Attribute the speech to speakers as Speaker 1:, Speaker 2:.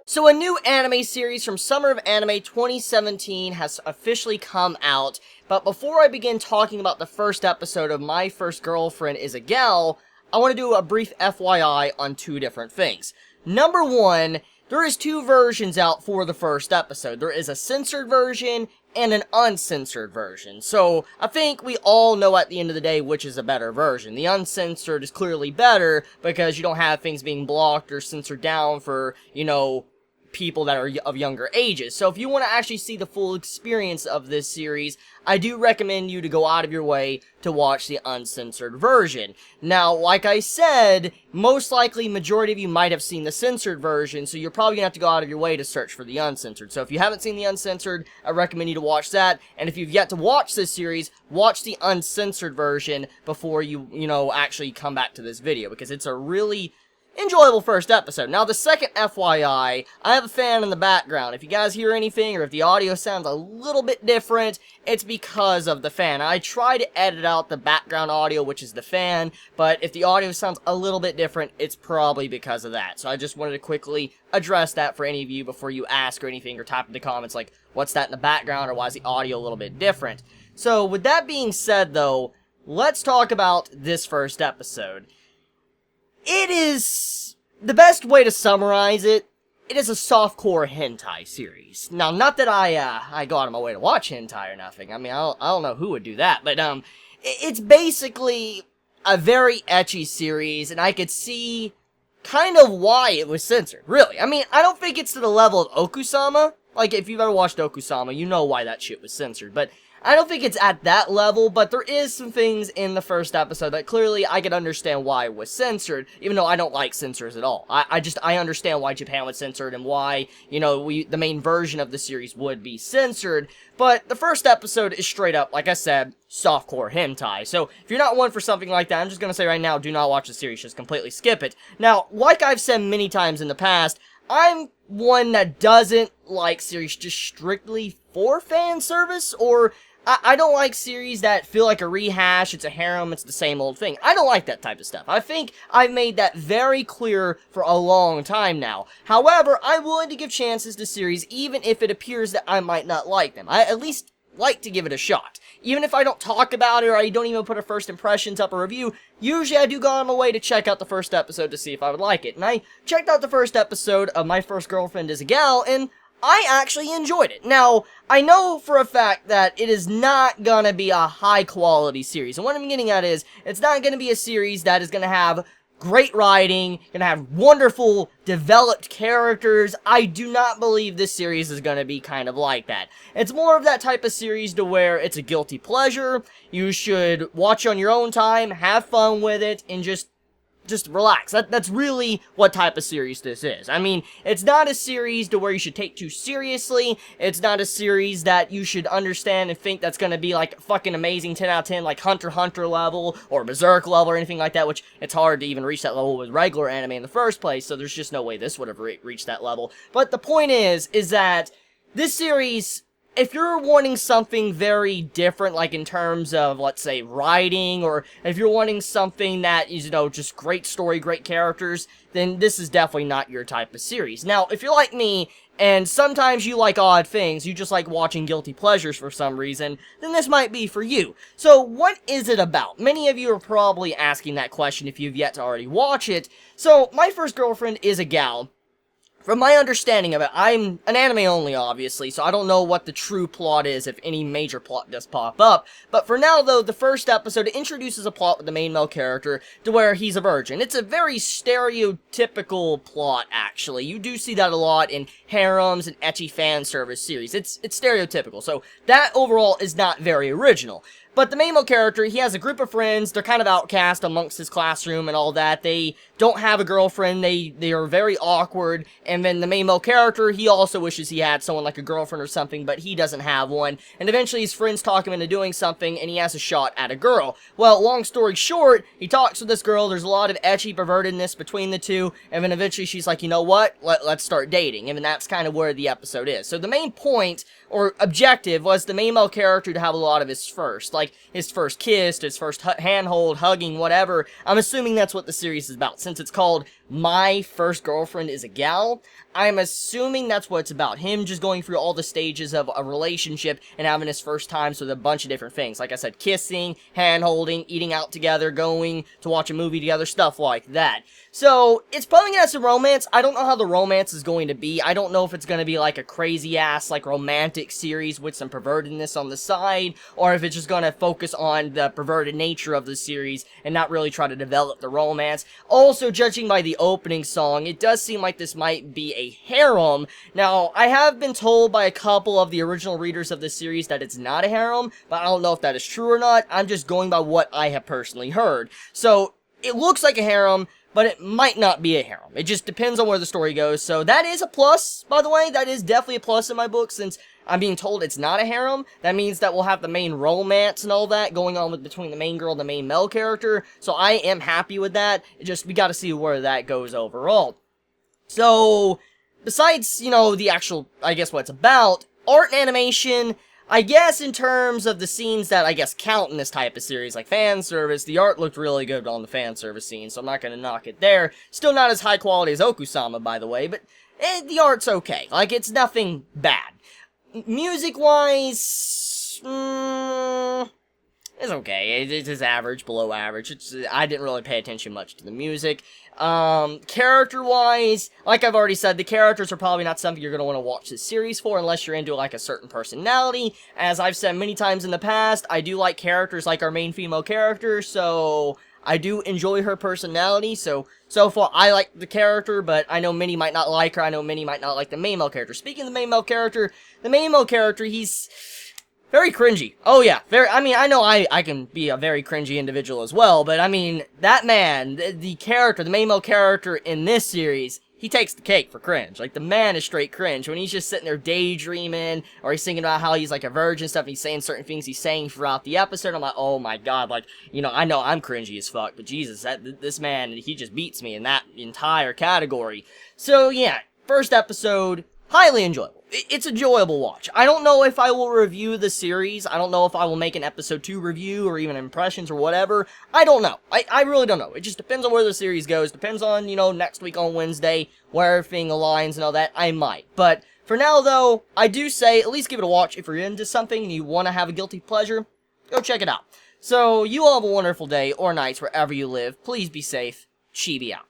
Speaker 1: So a new anime series from Summer of Anime 2017 has officially come out, but before I begin talking about the first episode of My First Girlfriend is a Gal, I want to do a brief FYI on two different things. Number one, there is two versions out for the first episode. There is a censored version and an uncensored version. So I think we all know at the end of the day which is a better version. The uncensored is clearly better because you don't have things being blocked or censored down for, people that are of younger ages. So if you want to actually see the full experience of this series, I do recommend you to go out of your way to watch the uncensored version. Now, like I said, most likely majority of you might have seen the censored version, so you're probably gonna have to go out of your way to search for the uncensored. So if you haven't seen the uncensored, I recommend you to watch that. And if you've yet to watch this series, watch the uncensored version before you actually come back to this video, because it's a really enjoyable first episode. Now, the second FYI, I have a fan in the background. If you guys hear anything, or if the audio sounds a little bit different, it's because of the fan. I try to edit out the background audio, which is the fan, but if the audio sounds a little bit different, it's probably because of that. So I just wanted to quickly address that for any of you before you ask or anything, or type in the comments like, what's that in the background, or why is the audio a little bit different? So, with that being said, though, let's talk about this first episode. It is, the best way to summarize it, it is a softcore hentai series. Now, not that I go out of my way to watch hentai or nothing. I mean, I don't know who would do that, but, it's basically a very ecchi series, and I could see kind of why it was censored, really. I mean, I don't think it's to the level of Okusama. Like, if you've ever watched Okusama, you know why that shit was censored, but I don't think it's at that level, but there is some things in the first episode that clearly I can understand why it was censored, even though I don't like censors at all. I understand why Japan would censor it and why, the main version of the series would be censored, but the first episode is straight up, like I said, softcore hentai. So, if you're not one for something like that, I'm just gonna say right now, do not watch the series, just completely skip it. Now, like I've said many times in the past, I'm one that doesn't like series just strictly for fan service, or I don't like series that feel like a rehash, it's a harem, it's the same old thing. I don't like that type of stuff. I think I've made that very clear for a long time now. However, I'm willing to give chances to series even if it appears that I might not like them. I at least like to give it a shot. Even if I don't talk about it or I don't even put a first impressions up or review, usually I do go on my way to check out the first episode to see if I would like it. And I checked out the first episode of My First Girlfriend is a Gal, and I actually enjoyed it. Now, I know for a fact that it is not gonna be a high-quality series. And what I'm getting at is, it's not gonna be a series that is gonna have great writing, gonna have wonderful, developed characters. I do not believe this series is gonna be kind of like that. It's more of that type of series to where it's a guilty pleasure. You should watch on your own time, have fun with it, and just relax. That's really what type of series this is. I mean, it's not a series to where you should take too seriously. It's not a series that you should understand and think that's gonna be like fucking amazing 10 out of 10, like Hunter x Hunter level, or Berserk level, or anything like that, which it's hard to even reach that level with regular anime in the first place, so there's just no way this would have reached that level. But the point is that this series, if you're wanting something very different, like in terms of, let's say, writing, or if you're wanting something that is, just great story, great characters, then this is definitely not your type of series. Now, if you're like me, and sometimes you like odd things, you just like watching guilty pleasures for some reason, then this might be for you. So, what is it about? Many of you are probably asking that question if you've yet to already watch it. So, My First Girlfriend is a Gal. From my understanding of it, I'm an anime only, obviously, so I don't know what the true plot is, if any major plot does pop up. But for now, though, the first episode introduces a plot with the main male character to where he's a virgin. It's a very stereotypical plot, actually. You do see that a lot in harems and ecchi fan service series. It's stereotypical, so that overall is not very original. But the main male character, he has a group of friends, they're kind of outcast amongst his classroom and all that, they don't have a girlfriend, they are very awkward, and then the main male character, he also wishes he had someone like a girlfriend or something, but he doesn't have one, and eventually his friends talk him into doing something, and he has a shot at a girl. Well, long story short, he talks with this girl, there's a lot of ecchi pervertedness between the two, and then eventually she's like, you know what, let's start dating, and then that's kind of where the episode is. So the main point, or objective, was the main male character to have a lot of his first. like his first kiss, his first handhold, hugging, whatever. I'm assuming that's what the series is about. Since it's called My First Girlfriend is a Gal, I'm assuming that's what it's about. Him just going through all the stages of a relationship and having his first times with a bunch of different things. Like I said, kissing, hand-holding, eating out together, going to watch a movie together, stuff like that. So, it's probably gonna have some romance. I don't know how the romance is going to be. I don't know if it's gonna be like a crazy-ass, like, romantic series with some pervertedness on the side, or if it's just gonna focus on the perverted nature of the series and not really try to develop the romance. Also, judging by the opening song, it does seem like this might be a harem. Now, I have been told by a couple of the original readers of this series that it's not a harem, but I don't know if that is true or not. I'm just going by what I have personally heard. So, it looks like a harem, but it might not be a harem. It just depends on where the story goes. So that is a plus, by the way. That is definitely a plus in my book, since I'm being told it's not a harem. That means that we'll have the main romance and all that going on between the main girl and the main male character. So I am happy with that. It just, we gotta see where that goes overall. So, besides, you know, the actual, I guess, what it's about, art and animation, I guess in terms of the scenes that, I guess, count in this type of series, like fan service, the art looked really good on the fan service scene, so I'm not gonna knock it there. Still not as high quality as Okusama, by the way, but the art's okay. Like, it's nothing bad. Music-wise, it's okay. It's just average, below average. I didn't really pay attention much to the music. Character-wise, like I've already said, the characters are probably not something you're going to want to watch this series for unless you're into, like, a certain personality. As I've said many times in the past, I do like characters like our main female character, so I do enjoy her personality, so far I like the character, but I know many might not like her, I know many might not like the main male character. Speaking of the main male character, he's very cringy. Oh yeah, I mean, I know I can be a very cringy individual as well, but I mean, that man, the main male character in this series, he takes the cake for cringe. Like, the man is straight cringe. When he's just sitting there daydreaming, or he's thinking about how he's like a virgin and stuff, and he's saying certain things he's saying throughout the episode, I'm like, oh my god, like, you know I'm cringy as fuck, but Jesus, this man, he just beats me in that entire category. So yeah, first episode, highly enjoyable. It's a enjoyable watch. I don't know if I will review the series. I don't know if I will make an episode 2 review or even impressions or whatever. I don't know. I really don't know. It just depends on where the series goes. Depends on, you know, next week on Wednesday, where everything aligns and all that. I might. But for now, though, I do say at least give it a watch. If you're into something and you want to have a guilty pleasure, go check it out. So, you all have a wonderful day or night wherever you live. Please be safe. Chibi out.